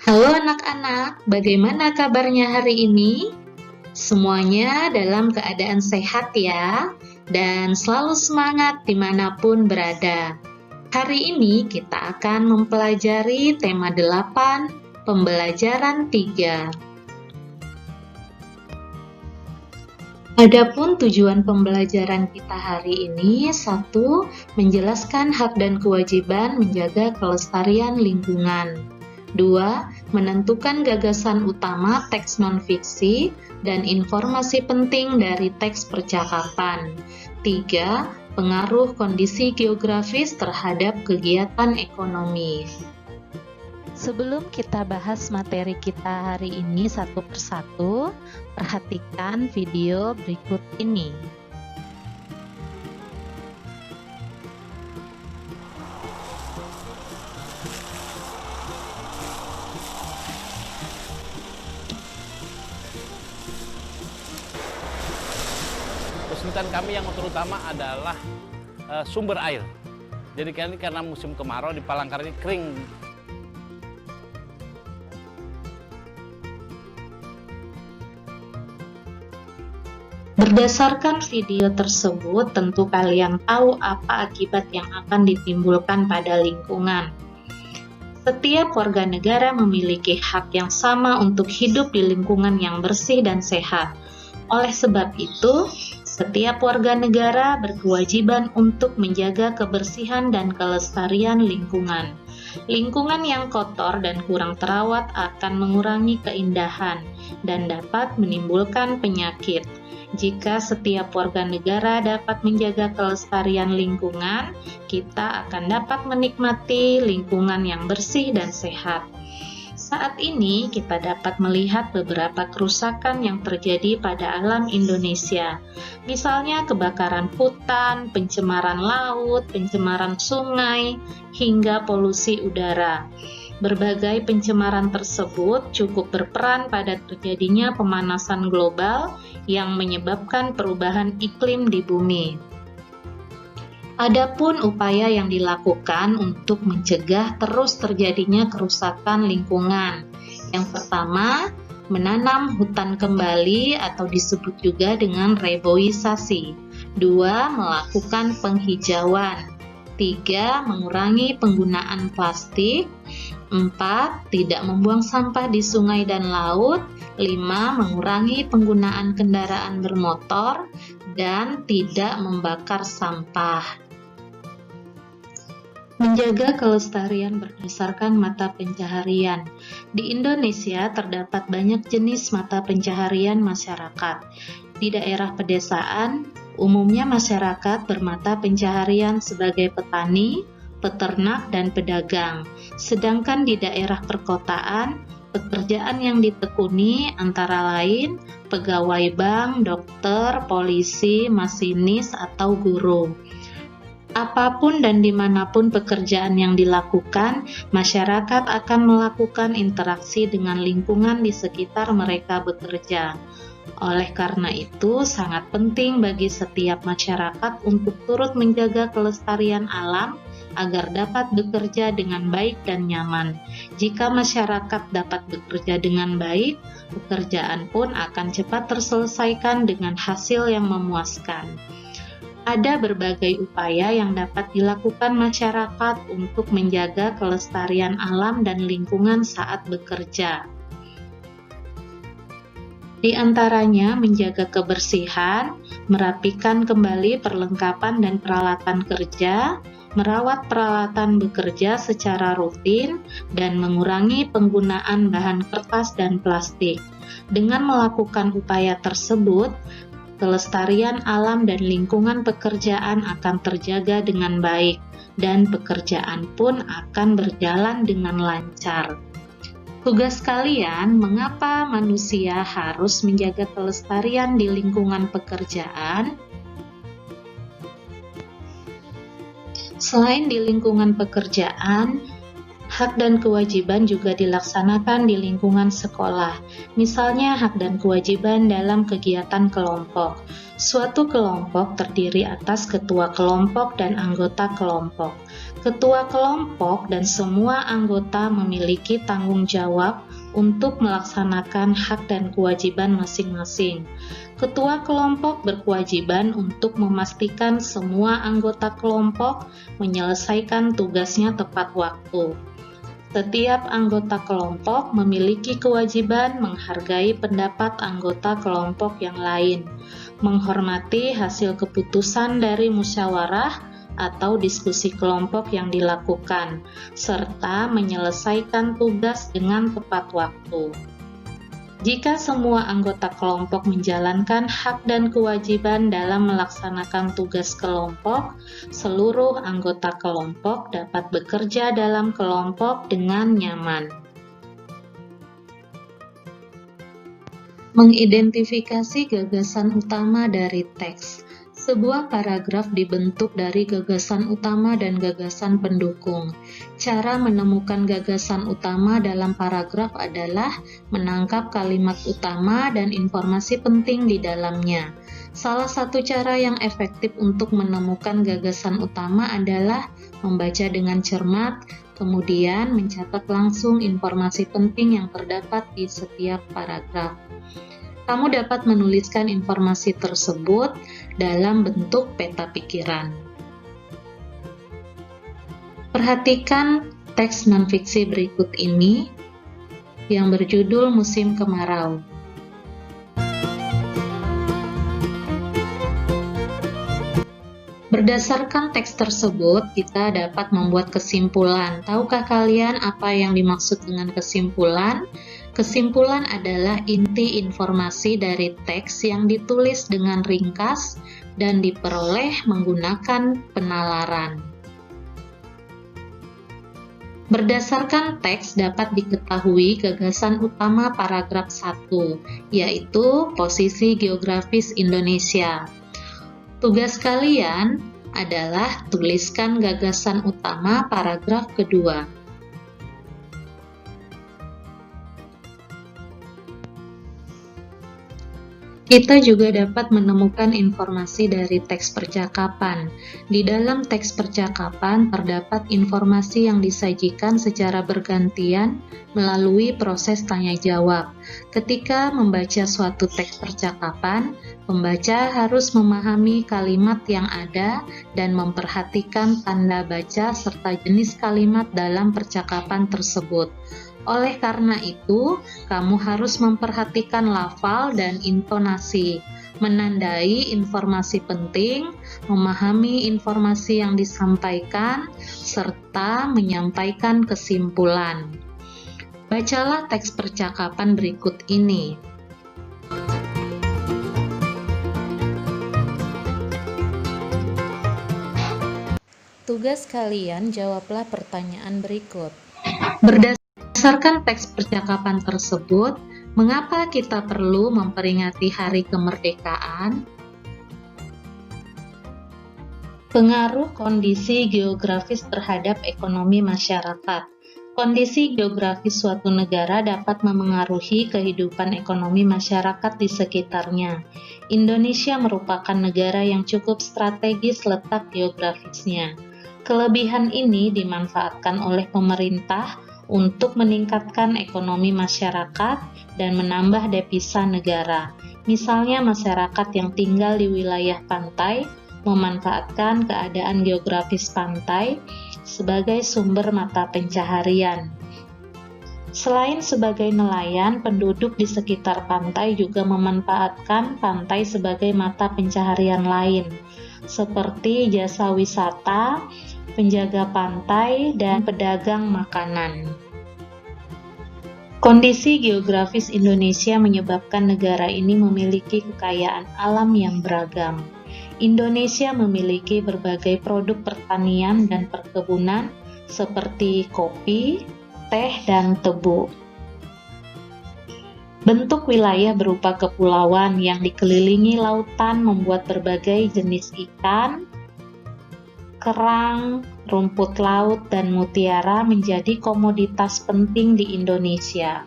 Halo anak-anak, bagaimana kabarnya hari ini? Semuanya dalam keadaan sehat ya, dan selalu semangat dimanapun berada. Hari ini kita akan mempelajari tema 8, pembelajaran 3. Adapun tujuan pembelajaran kita hari ini, 1. Menjelaskan hak dan kewajiban menjaga kelestarian lingkungan. 2. Menentukan gagasan utama teks non-fiksi dan informasi penting dari teks percakapan. 3. Pengaruh kondisi geografis terhadap kegiatan ekonomi. Sebelum kita bahas materi kita hari ini satu persatu, perhatikan video berikut ini. Kesulitan kami yang terutama adalah sumber air. Jadi karena musim kemarau di Palangkaraya ini kering. Berdasarkan video tersebut, tentu kalian tahu apa akibat yang akan ditimbulkan pada lingkungan. Setiap warga negara memiliki hak yang sama untuk hidup di lingkungan yang bersih dan sehat. Oleh sebab itu, setiap warga negara berkewajiban untuk menjaga kebersihan dan kelestarian lingkungan. Lingkungan yang kotor dan kurang terawat akan mengurangi keindahan dan dapat menimbulkan penyakit. Jika setiap warga negara dapat menjaga kelestarian lingkungan, kita akan dapat menikmati lingkungan yang bersih dan sehat. Saat ini kita dapat melihat beberapa kerusakan yang terjadi pada alam Indonesia. Misalnya kebakaran hutan, pencemaran laut, pencemaran sungai, hingga polusi udara. Berbagai pencemaran tersebut cukup berperan pada terjadinya pemanasan global yang menyebabkan perubahan iklim di bumi. Adapun upaya yang dilakukan untuk mencegah terus terjadinya kerusakan lingkungan. Yang pertama, menanam hutan kembali atau disebut juga dengan reboisasi. 2. Melakukan penghijauan. 3. Mengurangi penggunaan plastik. 4. Tidak membuang sampah di sungai dan laut. 5. Mengurangi penggunaan kendaraan bermotor. Dan tidak membakar sampah. Menjaga kelestarian berdasarkan mata pencaharian. Di Indonesia terdapat banyak jenis mata pencaharian masyarakat. Di daerah pedesaan, umumnya masyarakat bermata pencaharian sebagai petani, peternak, dan pedagang. Sedangkan di daerah perkotaan, pekerjaan yang ditekuni antara lain pegawai bank, dokter, polisi, masinis, atau guru. Apapun dan dimanapun pekerjaan yang dilakukan, masyarakat akan melakukan interaksi dengan lingkungan di sekitar mereka bekerja. Oleh karena itu, sangat penting bagi setiap masyarakat untuk turut menjaga kelestarian alam agar dapat bekerja dengan baik dan nyaman. Jika masyarakat dapat bekerja dengan baik, pekerjaan pun akan cepat terselesaikan dengan hasil yang memuaskan. Ada berbagai upaya yang dapat dilakukan masyarakat untuk menjaga kelestarian alam dan lingkungan saat bekerja. Di antaranya menjaga kebersihan, merapikan kembali perlengkapan dan peralatan kerja, merawat peralatan bekerja secara rutin, dan mengurangi penggunaan bahan kertas dan plastik. Dengan melakukan upaya tersebut, kelestarian alam dan lingkungan pekerjaan akan terjaga dengan baik, dan pekerjaan pun akan berjalan dengan lancar. Tugas kalian, mengapa manusia harus menjaga kelestarian di lingkungan pekerjaan? Selain di lingkungan pekerjaan, Hak dan kewajiban juga dilaksanakan di lingkungan sekolah, misalnya hak dan kewajiban dalam kegiatan kelompok. Suatu kelompok terdiri atas ketua kelompok dan anggota kelompok. Ketua kelompok dan semua anggota memiliki tanggung jawab untuk melaksanakan hak dan kewajiban masing-masing. Ketua kelompok berkewajiban untuk memastikan semua anggota kelompok menyelesaikan tugasnya tepat waktu. Setiap anggota kelompok memiliki kewajiban menghargai pendapat anggota kelompok yang lain, menghormati hasil keputusan dari musyawarah atau diskusi kelompok yang dilakukan, serta menyelesaikan tugas dengan tepat waktu. Jika semua anggota kelompok menjalankan hak dan kewajiban dalam melaksanakan tugas kelompok, seluruh anggota kelompok dapat bekerja dalam kelompok dengan nyaman. Mengidentifikasi gagasan utama dari teks. Sebuah paragraf dibentuk dari gagasan utama dan gagasan pendukung. Cara menemukan gagasan utama dalam paragraf adalah menangkap kalimat utama dan informasi penting di dalamnya. Salah satu cara yang efektif untuk menemukan gagasan utama adalah membaca dengan cermat, kemudian mencatat langsung informasi penting yang terdapat di setiap paragraf. Kamu dapat menuliskan informasi tersebut dalam bentuk peta pikiran. Perhatikan teks non-fiksi berikut ini yang berjudul Musim Kemarau. Berdasarkan teks tersebut, kita dapat membuat kesimpulan. Tahukah kalian apa yang dimaksud dengan kesimpulan? Kesimpulan adalah inti informasi dari teks yang ditulis dengan ringkas dan diperoleh menggunakan penalaran. Berdasarkan teks dapat diketahui gagasan utama paragraf 1, yaitu posisi geografis Indonesia. Tugas kalian adalah tuliskan gagasan utama paragraf kedua. Kita juga dapat menemukan informasi dari teks percakapan. Di dalam teks percakapan terdapat informasi yang disajikan secara bergantian melalui proses tanya-jawab. Ketika membaca suatu teks percakapan, pembaca harus memahami kalimat yang ada dan memperhatikan tanda baca serta jenis kalimat dalam percakapan tersebut. Oleh karena itu, kamu harus memperhatikan lafal dan intonasi, menandai informasi penting, memahami informasi yang disampaikan, serta menyampaikan kesimpulan. Bacalah teks percakapan berikut ini. Tugas kalian, jawablah pertanyaan berikut. Berdasarkan teks percakapan tersebut, mengapa kita perlu memperingati Hari Kemerdekaan? Pengaruh kondisi geografis terhadap ekonomi masyarakat. Kondisi geografis suatu negara dapat memengaruhi kehidupan ekonomi masyarakat di sekitarnya. Indonesia merupakan negara yang cukup strategis letak geografisnya. Kelebihan ini dimanfaatkan oleh pemerintah untuk meningkatkan ekonomi masyarakat dan menambah devisa negara. Misalnya masyarakat yang tinggal di wilayah pantai memanfaatkan keadaan geografis pantai sebagai sumber mata pencaharian. Selain sebagai nelayan, penduduk di sekitar pantai juga memanfaatkan pantai sebagai mata pencaharian lain, seperti jasa wisata, penjaga pantai, dan pedagang makanan. Kondisi geografis Indonesia menyebabkan negara ini memiliki kekayaan alam yang beragam. Indonesia memiliki berbagai produk pertanian dan perkebunan seperti kopi, teh, dan tebu. Bentuk wilayah berupa kepulauan yang dikelilingi lautan membuat berbagai jenis ikan, kerang, rumput laut, dan mutiara menjadi komoditas penting di Indonesia.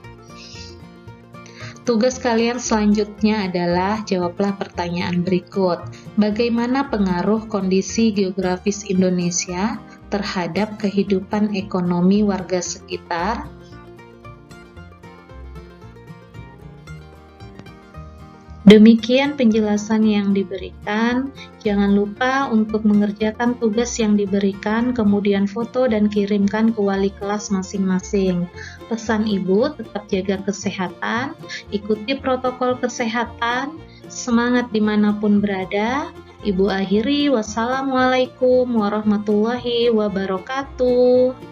Tugas kalian selanjutnya adalah jawablah pertanyaan berikut. Bagaimana pengaruh kondisi geografis Indonesia terhadap kehidupan ekonomi warga sekitar? Demikian penjelasan yang diberikan. Jangan lupa untuk mengerjakan tugas yang diberikan, kemudian foto dan kirimkan ke wali kelas masing-masing. Pesan Ibu, tetap jaga kesehatan, ikuti protokol kesehatan, semangat dimanapun berada. Ibu akhiri, wassalamualaikum warahmatullahi wabarakatuh.